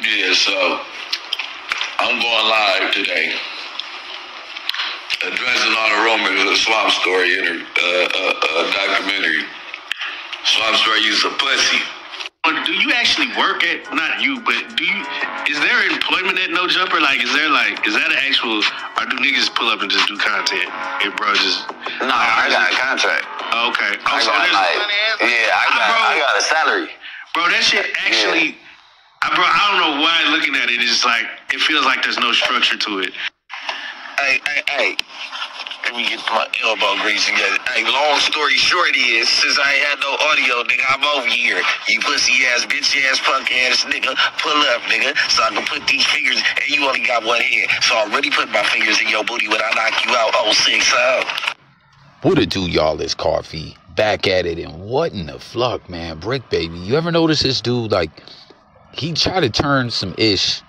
Yeah, so I'm going live today, addressing all the rumors of the Swamp Story in a documentary. Swamp Story is a pussy. But do you actually work at, not you, but is there employment at No Jumper? Like, is that an actual, or do niggas pull up and just do content? Hey, bro, just. No, I got a contract. Okay. I got a salary. Bro, that shit actually, bro, I don't know why looking at it, it's just like, it feels like there's no structure to it. Hey. Let me get my elbow grease together. Hey, long story short is, since I ain't had no audio, nigga, I'm over here. You pussy ass, bitch ass, punk ass nigga, pull up, nigga, so I can put these fingers, and you only got one hand, so I really put my fingers in your booty when I knock you out 06 out. What it do, y'all? It's Coffee. Back at it, and what in the fuck, man? BRICC, baby. You ever notice this dude, like, he tried to turn some ish.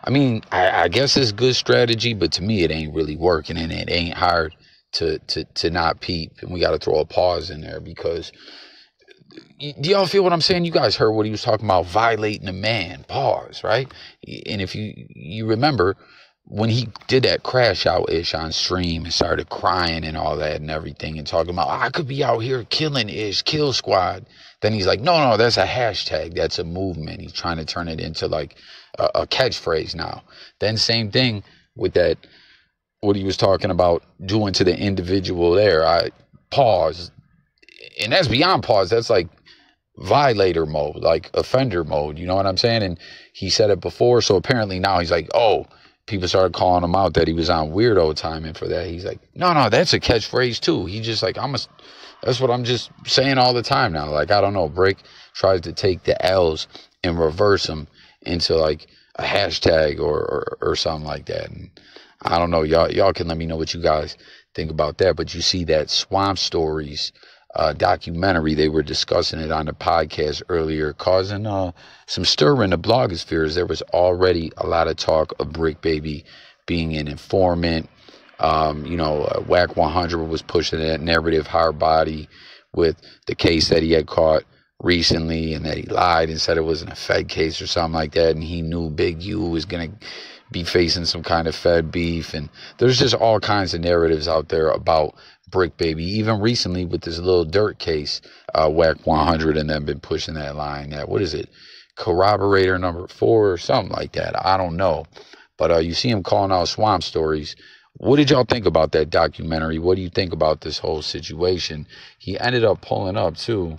I mean, I guess it's good strategy, but to me, it ain't really working, and it ain't hard to not peep. And we got to throw a pause in there because, do y'all feel what I'm saying? You guys heard what he was talking about, violating a man. Pause, right? And if you remember, when he did that crash out ish on stream and started crying and all that and everything and talking about, I could be out here killing ish, kill squad. Then he's like, no, that's a hashtag. That's a movement. He's trying to turn it into like a catchphrase now. Then same thing with that, what he was talking about doing to the individual there. I pause. And that's beyond pause. That's like violator mode, like offender mode. You know what I'm saying? And he said it before. So apparently now he's like, oh, people started calling him out that he was on weirdo timing for that. He's like, no, that's a catchphrase too. He just like, that's what I'm just saying all the time now. Like, I don't know. BRICC tries to take the L's and reverse them into like a hashtag or something like that. And I don't know. Y'all can let me know what you guys think about that. But you see that Swamp Stories documentary, they were discussing it on the podcast earlier, causing some stir in the blogospheres. There was already a lot of talk of BRICC baby being an informant. Whack 100 was pushing that narrative hard body with the case that he had caught recently, and that he lied and said it was a Fed case or something like that, and he knew Big U was gonna be facing some kind of Fed beef. And there's just all kinds of narratives out there about BRICC baby, even recently with this little dirt case, Whack 100 and them been pushing that line, that, what is it, corroborator number 4 or something like that, I don't know. But you see him calling out Swamp Stories. What did y'all think about that documentary? What do you think about this whole situation? He ended up pulling up too.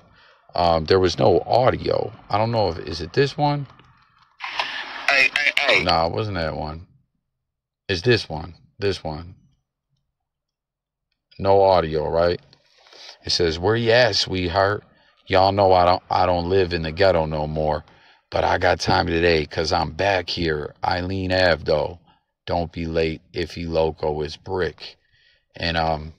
There was no audio. I don't know is it this one? Hey. No, it wasn't that one. It's this one. This one. No audio, right? It says, where you at, sweetheart? Y'all know I don't live in the ghetto no more, but I got time today because I'm back here. Eileen Ave, though. Don't be late if you loco. It's BRICC. And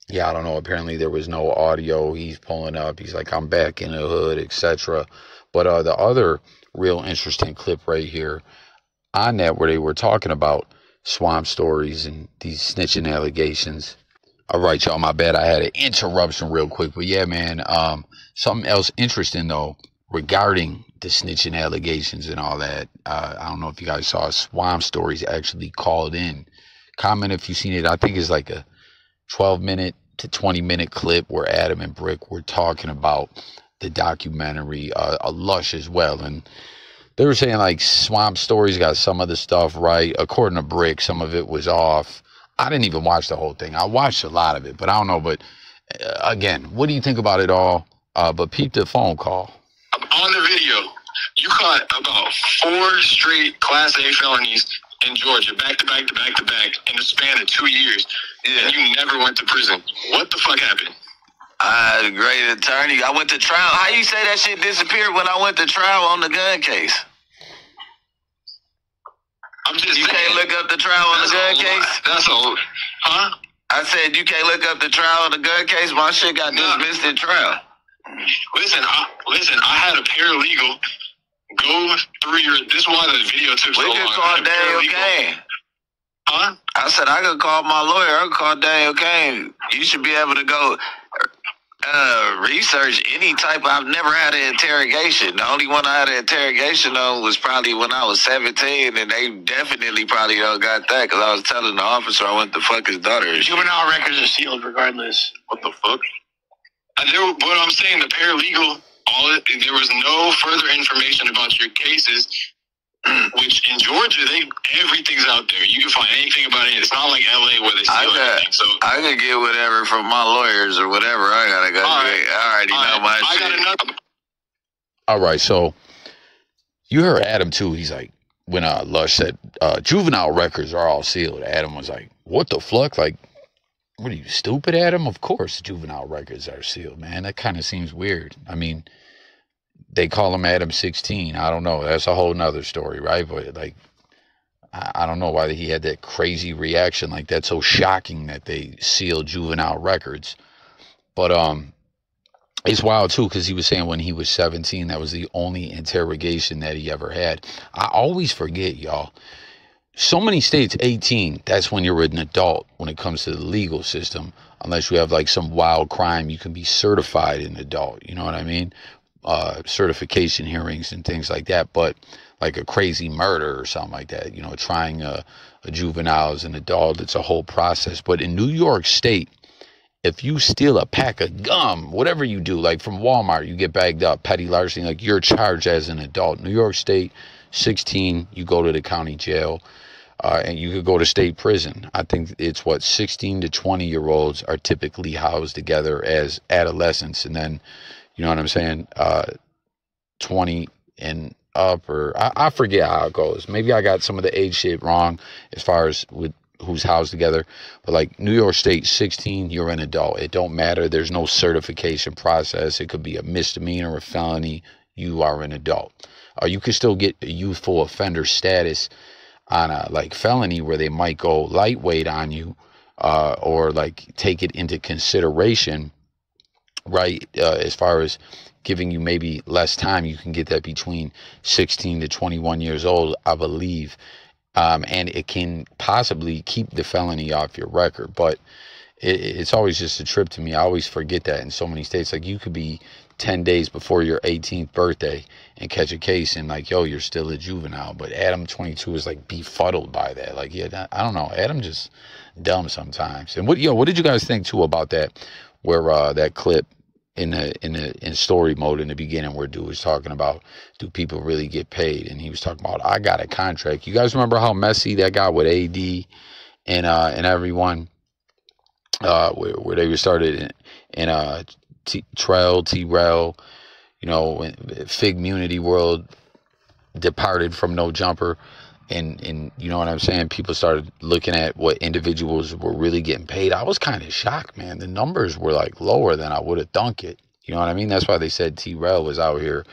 yeah, I don't know. Apparently there was no audio. He's pulling up. He's like, I'm back in the hood, etc. But the other real interesting clip right here on that, where they were talking about Swamp Stories and these snitching allegations. All right, y'all, my bad. I had an interruption real quick. But yeah, man, something else interesting, though, regarding the snitching allegations and all that. I don't know if you guys saw Swamp Stories actually called in. Comment if you've seen it. I think it's like a 12-minute to 20-minute clip where Adam and BRICC were talking about the documentary, a Lush as well. And they were saying like Swamp Stories got some of the stuff right. According to BRICC, some of it was off. I didn't even watch the whole thing. I watched a lot of it, but I don't know. But again, what do you think about it all? But peep the phone call. On the video, you caught about 4 straight Class A felonies in Georgia, back to back in the span of 2 years. Yeah. And you never went to prison. What the fuck happened? I had a great attorney. I went to trial. How you say that shit disappeared when I went to trial on the gun case? I'm just You saying, can't look up the trial on the gun case? That's all. Huh? I said you can't look up the trial on the gun case? My shit got dismissed in trial. Listen, I had a paralegal go through this is why the video took so long. We could call Daniel Kane. Huh? I said I could call my lawyer. I could call Daniel Kane. You should be able to go. research any type. I've never had an interrogation. The only one I had an interrogation on was probably when I was 17, and they definitely probably don't got that because I was telling the officer I went to fuck his daughter. Juvenile records are sealed regardless. What the fuck? What I'm saying, the paralegal, there was no further information about your cases. Which in Georgia, everything's out there. You can find anything about it. It's not like LA where they seal everything. So I could get whatever from my lawyers or whatever. I gotta go. I already know my shit. I got another. All right, so you heard Adam too. He's like, when Lush said juvenile records are all sealed, Adam was like, what the fuck? Like, what are you, stupid, Adam? Of course juvenile records are sealed, man. That kind of seems weird. I mean, they call him Adam 16. I don't know. That's a whole nother story, right? But like, I don't know why he had that crazy reaction. Like, that's so shocking that they sealed juvenile records. But it's wild too, because he was saying when he was 17, that was the only interrogation that he ever had. I always forget, y'all. So many states, 18, that's when you're an adult when it comes to the legal system. Unless you have like some wild crime, you can be certified an adult. You know what I mean? Certification hearings and things like that. But like a crazy murder or something like that, you know, trying a juvenile as an adult, it's a whole process. But in New York State, if you steal a pack of gum, whatever you do, like from Walmart, you get bagged up, petty larceny, like you're charged as an adult. New York State, 16, you go to the county jail, and you could go to state prison. I think it's 16 to 20-year-olds are typically housed together as adolescents, and then, you know what I'm saying, 20 and up, or I forget how it goes. Maybe I got some of the age shit wrong as far as with who's housed together. But like New York State, 16, you're an adult. It don't matter. There's no certification process. It could be a misdemeanor or a felony. You are an adult. You could still get a youthful offender status on a like felony where they might go lightweight on you, or like take it into consideration, right? As far as giving you maybe less time, you can get that between 16 to 21 years old, I believe. And it can possibly keep the felony off your record. But it's always just a trip to me. I always forget that in so many states. Like, you could be 10 days before your 18th birthday and catch a case and like, yo, you're still a juvenile. But Adam 22 is like befuddled by that. Like, yeah, I don't know. Adam just dumb sometimes. And what did you guys think too about that? Where that clip in story mode in the beginning where dude was talking about, do people really get paid? And he was talking about, I got a contract. You guys remember how messy that got with AD and everyone, where they started in T-Rel, you know, Fig Munity World departed from No Jumper. And you know what I'm saying? People started looking at what individuals were really getting paid. I was kind of shocked, man. The numbers were like lower than I would have thunk it. You know what I mean? That's why they said T-Rel was out here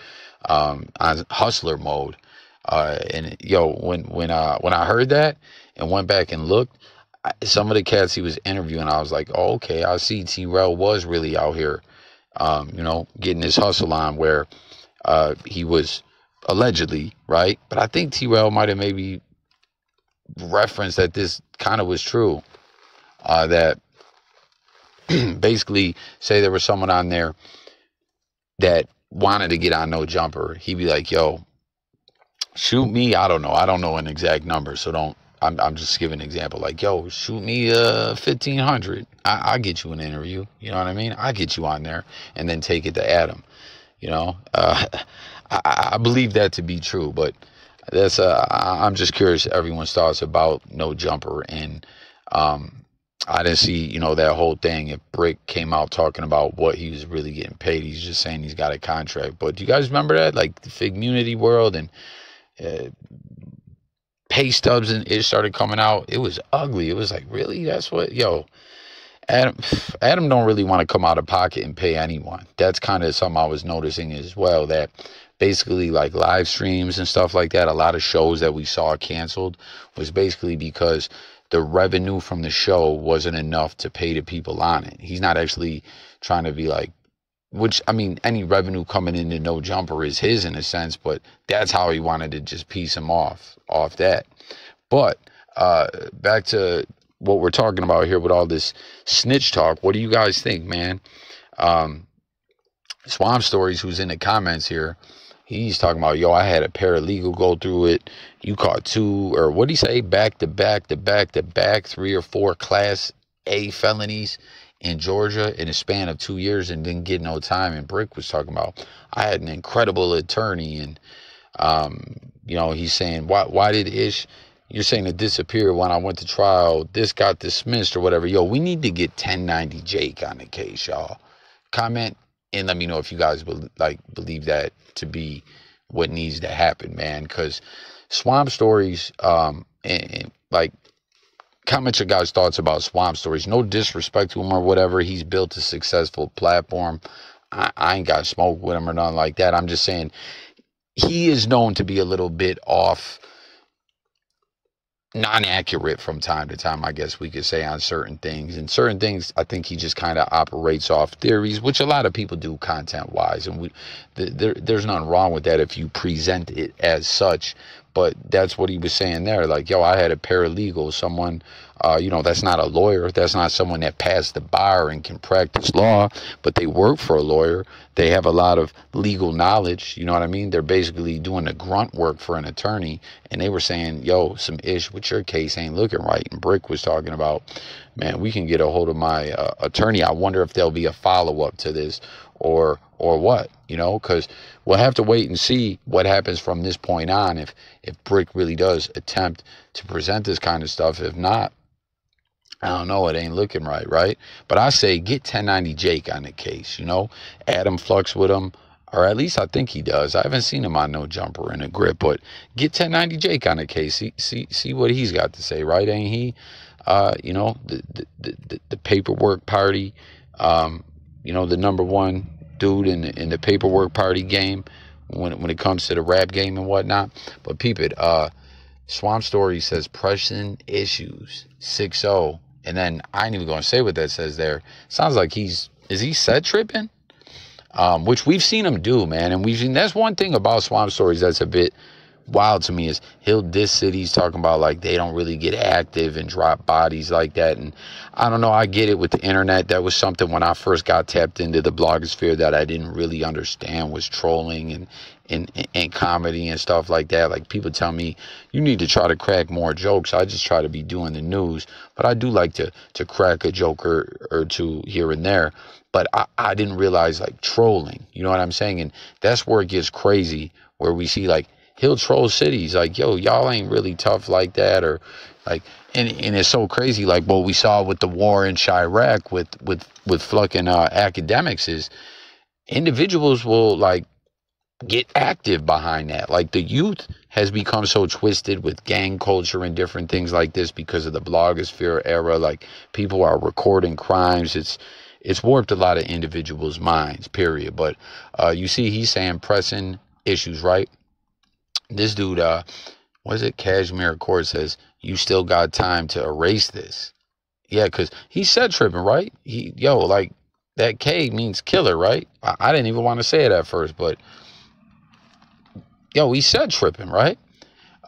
on hustler mode. And yo, when I heard that and went back and looked, some of the cats he was interviewing, I was like, oh, okay, I see T-Rel was really out here, you know, getting his hustle on, where he was allegedly, right? But I think T-Rel might have maybe referenced that this kind of was true. That basically, say there was someone on there that wanted to get on No Jumper. He'd be like, yo, shoot me, I don't know an exact number, so don't, I'm just giving an example. Like, yo, shoot me 1,500. I'll get you an interview. You know what I mean? I'll get you on there and then take it to Adam. You know, I believe that to be true, but that's I'm just curious everyone's thoughts about No Jumper. And I didn't see, you know, that whole thing. If BRICC came out talking about what he was really getting paid, he's just saying he's got a contract. But do you guys remember that? Like the Fig Munity World and pay stubs and it started coming out. It was ugly. It was like, really? That's what, yo, Adam don't really want to come out of pocket and pay anyone. That's kind of something I was noticing as well, that basically like live streams and stuff like that, a lot of shows that we saw canceled was basically because the revenue from the show wasn't enough to pay the people on it. He's not actually trying to be like, which, I mean, any revenue coming into No Jumper is his in a sense, but that's how he wanted to just piece him off that. But back to what we're talking about here with all this snitch talk. What do you guys think, man? Swamp Stories, who's in the comments here, he's talking about, yo, I had a paralegal go through it. You caught 2, or what did he say? Back to back, 3 or 4 Class A felonies in Georgia in a span of 2 years and didn't get no time. And BRICC was talking about, I had an incredible attorney. And, you know, he's saying, why did Ish, you're saying it disappeared when I went to trial, this got dismissed or whatever. Yo, we need to get 1090 Jake on the case, y'all. Comment and let me know if you guys believe that to be what needs to happen, man. Because Swamp Stories, and like, comment your guys' thoughts about Swamp Stories. No disrespect to him or whatever. He's built a successful platform. I ain't got smoke with him or nothing like that. I'm just saying he is known to be a little bit off, non-accurate from time to time, I guess we could say, on certain things. And certain things, I think he just kind of operates off theories, which a lot of people do content-wise. And there's nothing wrong with that if you present it as such. But that's what he was saying there. Like, yo, I had a paralegal, someone, you know, that's not a lawyer. That's not someone that passed the bar and can practice law, but they work for a lawyer. They have a lot of legal knowledge. You know what I mean? They're basically doing the grunt work for an attorney. And they were saying, yo, some ish with your case ain't looking right. And BRICC was talking about, man, we can get a hold of my attorney. I wonder if there'll be a follow-up to this or what, you know, because we'll have to wait and see what happens from this point on if BRICC really does attempt to present this kind of stuff. If not, I don't know, it ain't looking right? But I say get 1090 Jake on the case, you know, Adam Flux with him, or at least I think he does. I haven't seen him on no jumper in a grip, but get 1090 Jake on the case. See what he's got to say, right? Ain't he, you know, the paperwork party, you know, the #1 dude in the paperwork party game when it comes to the rap game and whatnot. But peep it, Swamp Story says pressing issues 6-0, and then I ain't even gonna say what that says there. Sounds like is he set tripping, which we've seen him do, man. And we've seen, that's one thing about Swamp Stories that's a bit wild to me, is he'll diss cities talking about like they don't really get active and drop bodies like that. And I don't know, I get it with the internet. That was something when I first got tapped into the blogosphere that I didn't really understand, was trolling and comedy and stuff like that. Like, people tell me you need to try to crack more jokes. I just try to be doing the news, but I do like to crack a joke or two here and there. But I didn't realize like trolling, you know what I'm saying? And that's where it gets crazy, where we see like he'll troll cities like, yo, y'all ain't really tough like that, or like, and it's so crazy. Like what we saw with the war in Chirac with fucking academics is individuals will like get active behind that. Like the youth has become so twisted with gang culture and different things like this because of the blogosphere era. Like people are recording crimes. It's warped a lot of individuals' minds, period. But you see, he's saying pressing issues, right? This dude, what is it? Cashmere Accord says, you still got time to erase this. Yeah, because he said tripping, right? Yo, like, that K means killer, right? I didn't even want to say it at first, but, yo, he said tripping, right?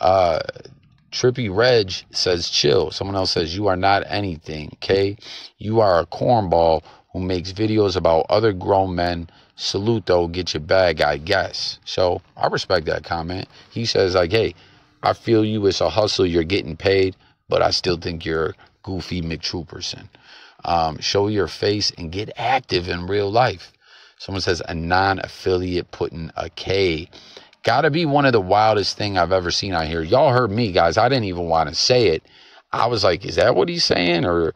Trippy Reg says, chill. Someone else says, you are not anything, K. You are a cornball who makes videos about other grown men. Salute, though, get your bag, I guess. So I respect that comment. He says, like, hey, I feel you. It's a hustle. You're getting paid, but I still think you're goofy McTrooperson. Show your face and get active in real life. Someone says a non-affiliate putting a K. Gotta be one of the wildest thing I've ever seen out here. Y'all heard me, guys. I didn't even want to say it. I was like, is that what he's saying? Or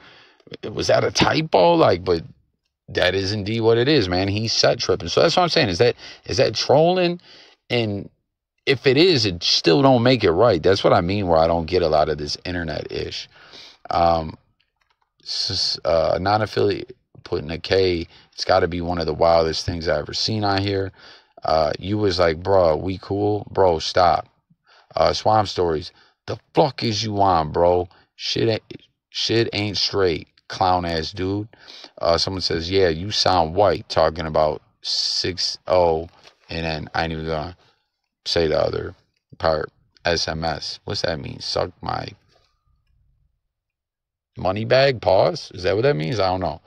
was that a typo? Like, but that is indeed what it is, man. He's set tripping. So that's what I'm saying. Is that trolling? And if it is, it still don't make it right. That's what I mean, where I don't get a lot of this internet-ish. Non-affiliate putting a K. It's got to be one of the wildest things I ever seen out here. You was like, bro, we cool? Bro, stop. Swamp Stories. The fuck is you on, bro? Shit ain't straight. Clown ass dude. Someone says, yeah, you sound white talking about 6-0, and then I ain't even gonna say the other part. SMS. What's that mean? Suck my money bag? Pause? Is that what that means? I don't know.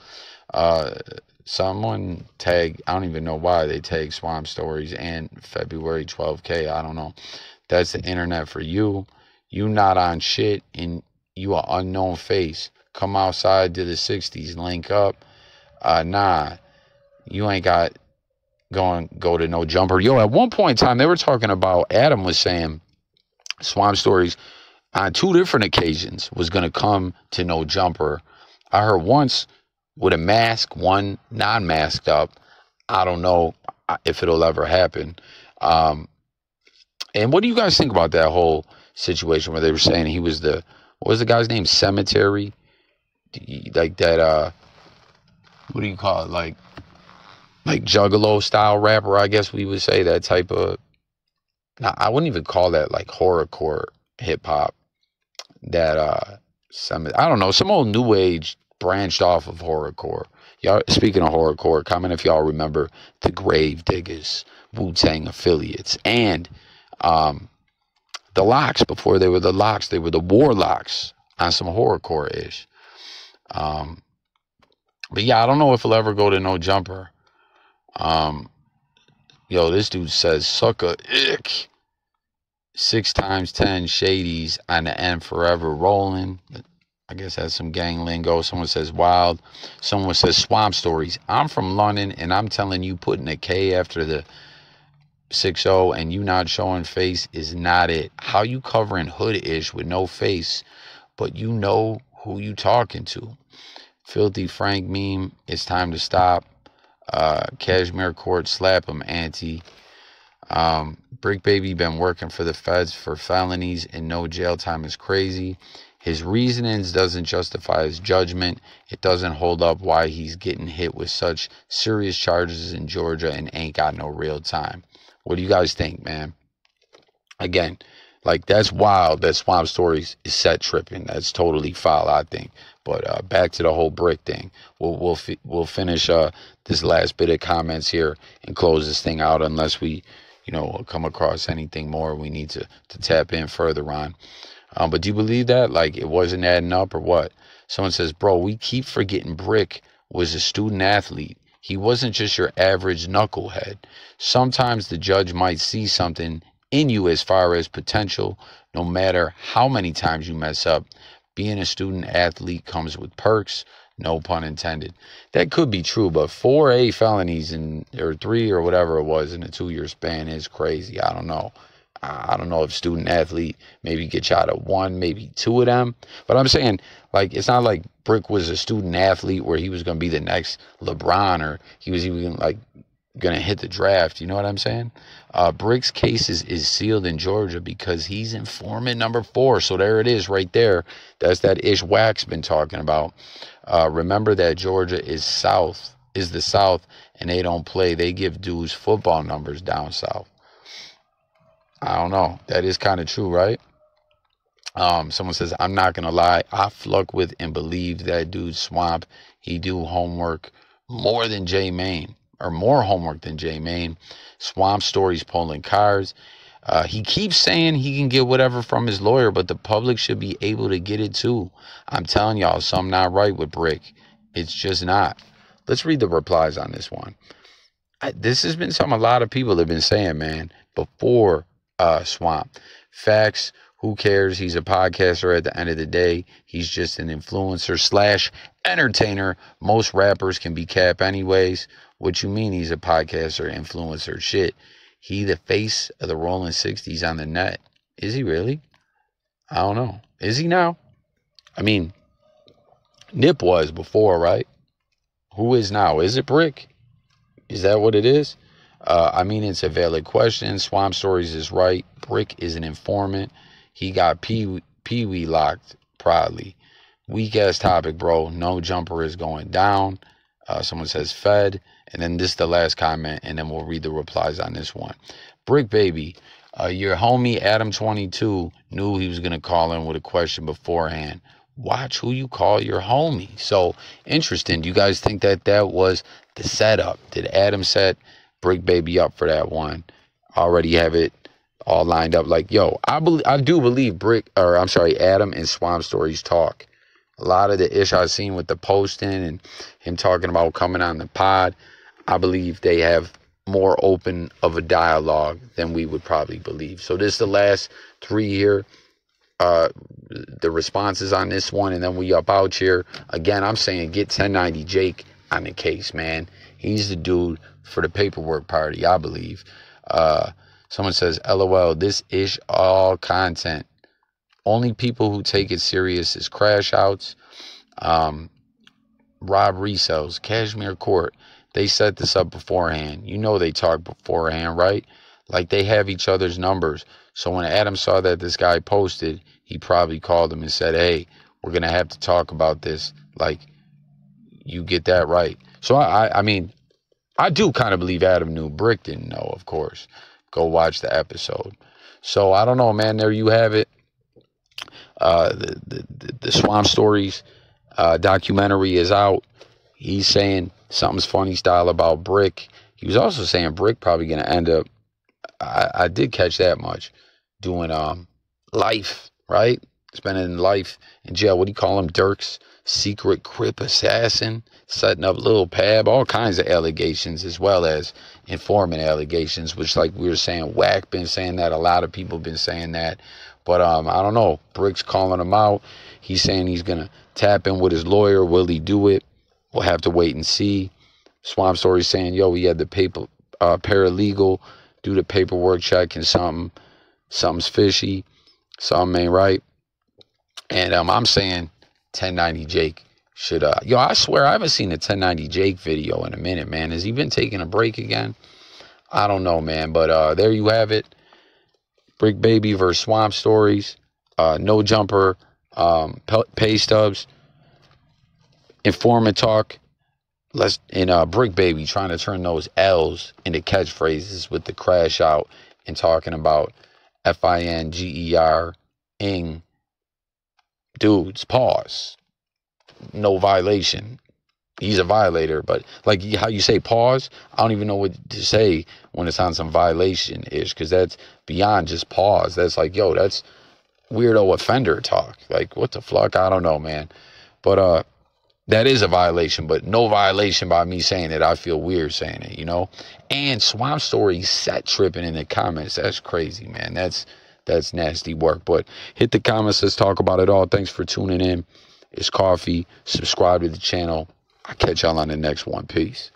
someone tagged, I don't even know why they tagged Swamp Stories and February 12K. I don't know. That's the internet for you. You not on shit and you are unknown face. Come outside to the 60s, link up. Nah, you ain't got go to no jumper. Yo, at one point in time, they were talking about, Adam was saying Swamp Stories on 2 different occasions was going to come to no jumper. I heard once with a mask, one non-masked up. I don't know if it'll ever happen. And what do you guys think about that whole situation where they were saying he was what was the guy's name? Cemetery? Like that, what do you call it? Like Juggalo style rapper, I guess we would say, that type of, now I wouldn't even call that like horrorcore hip hop. That, I don't know, some old new age branched off of horrorcore. Y'all, speaking of horrorcore, comment if y'all remember the Grave Diggers, Wu-Tang affiliates, and the Locks. Before they were the Locks, they were the Warlocks on some horrorcore-ish. But yeah, I don't know if he'll ever go to no jumper. Yo, this dude says, sucker, ick. 6 times 10 shadies on the end, forever rolling. I guess that's some gang lingo. Someone says wild. Someone says Swamp Stories. I'm from London, and I'm telling you, putting a K after the 6-0 and you not showing face is not it. How you covering hood-ish with no face, but you know who you talking to. Filthy Frank meme, it's time to stop. Cashmere Court, slap him, auntie. Brick Baby been working for the feds for felonies and no jail time is crazy. His reasonings doesn't justify his judgment. It doesn't hold up why he's getting hit with such serious charges in Georgia and ain't got no real time. What do you guys think, man? Again, like, that's wild that Swamp Stories is set tripping. That's totally foul, I think. But back to the whole brick thing. We'll finish this last bit of comments here and close this thing out, unless we, come across anything more we need to tap in further on. But do you believe that? Like, it wasn't adding up or what? Someone says, bro, we keep forgetting Brick was a student athlete. He wasn't just your average knucklehead. Sometimes the judge might see something in you as far as potential, no matter how many times you mess up. Being a student athlete comes with perks, no pun intended. That could be true, but 4 felonies or 3 or whatever it was in a 2-year span is crazy. I don't know. I don't know if student athlete maybe get you out of 1, maybe 2 of them. But I'm saying, like, it's not like Brick was a student athlete where he was going to be the next LeBron or he was even, like, going to hit the draft. You know what I'm saying? Brick's case is sealed in Georgia because he's informant number 4. So there it is right there. That's that Ish Wax been talking about. Remember that Georgia is the South, and they don't play. They give dudes football numbers down south. I don't know. That is kind of true, right? Someone says, I'm not going to lie. I fuck with and believe that dude Swamp. He do homework more than J Main, or more homework than J Main. Swamp Stories pulling cards. He keeps saying he can get whatever from his lawyer, but the public should be able to get it too. I'm telling y'all, something not right with Brick. It's just not. Let's read the replies on this one. This has been something a lot of people have been saying, man, before Swamp. Facts. Who cares? He's a podcaster at the end of the day. He's just an influencer / entertainer. Most rappers can be cap anyways. What you mean he's a podcaster, influencer? Shit. He the face of the rolling 60s on the net. Is he really? I don't know. Is he now? I mean, Nip was before, right? Who is now? Is it Brick? Is that what it is? I mean, it's a valid question. Swamp Stories is right. Brick is an informant. He got Pee-wee locked proudly. Weak ass topic, bro. No jumper is going down. Someone says Fed. And then this is the last comment, and then we'll read the replies on this one. Brick Baby, your homie Adam22 knew he was going to call in with a question beforehand. Watch who you call your homie. So, interesting. Do you guys think that was the setup? Did Adam set Brick Baby up for that one? Already have it all lined up. Like, yo, I do believe Adam and Swamp Stories talk. A lot of the ish I've seen with the posting and him talking about coming on the pod, I believe they have more open of a dialogue than we would probably believe. So this is the last 3 here. The responses on this one, and then we up out here. Again, I'm saying get 1090 Jake on the case, man. He's the dude for the paperwork party, I believe. Someone says, LOL, this ish all content. Only people who take it serious is crash outs, Rob resells, Cashmere Court. They set this up beforehand. You know they talk beforehand, right? Like they have each other's numbers. So when Adam saw that this guy posted, he probably called him and said, hey, we're going to have to talk about this. Like, you get that right. So, I mean, I do kind of believe Adam knew. BRICC didn't know, of course. Go watch the episode. So, I don't know, man. There you have it. The Swamp Stories documentary is out. He's saying something's funny style about BRICC. He was also saying BRICC probably going to end up, I did catch that much, doing life, right? Spending life in jail. What do you call him? Dirk's secret crip assassin, setting up Lil Pab, all kinds of allegations, as well as informant allegations, which, like we were saying, Wack been saying that. A lot of people been saying that. But I don't know. BRICC's calling him out. He's saying he's going to tap in with his lawyer. Will he do it? We'll have to wait and see. Swamp Story saying, yo, he had the paralegal do the paperwork check and something's fishy. Something ain't right. And I'm saying 1090 Jake should, yo, I swear I haven't seen a 1090 Jake video in a minute, man. Has he been taking a break again? I don't know, man. But there you have it. BRICC Baby versus Swamp Stories. No Jumper, pay stubs, informant talk. BRICC Baby trying to turn those L's into catchphrases with the crash out and talking about FINGER ing dudes. Pause. No violation. He's a violator, but like how you say pause, I don't even know what to say when it's on some violation-ish, because that's beyond just pause. That's like, yo, that's weirdo offender talk. Like, what the fuck? I don't know, man. But that is a violation, but no violation by me saying it. I feel weird saying it, you know? And Swamp Story set tripping in the comments. That's crazy, man. That's nasty work. But hit the comments. Let's talk about it all. Thanks for tuning in. It's Coffee. Subscribe to the channel. I'll catch y'all on the next one. Peace.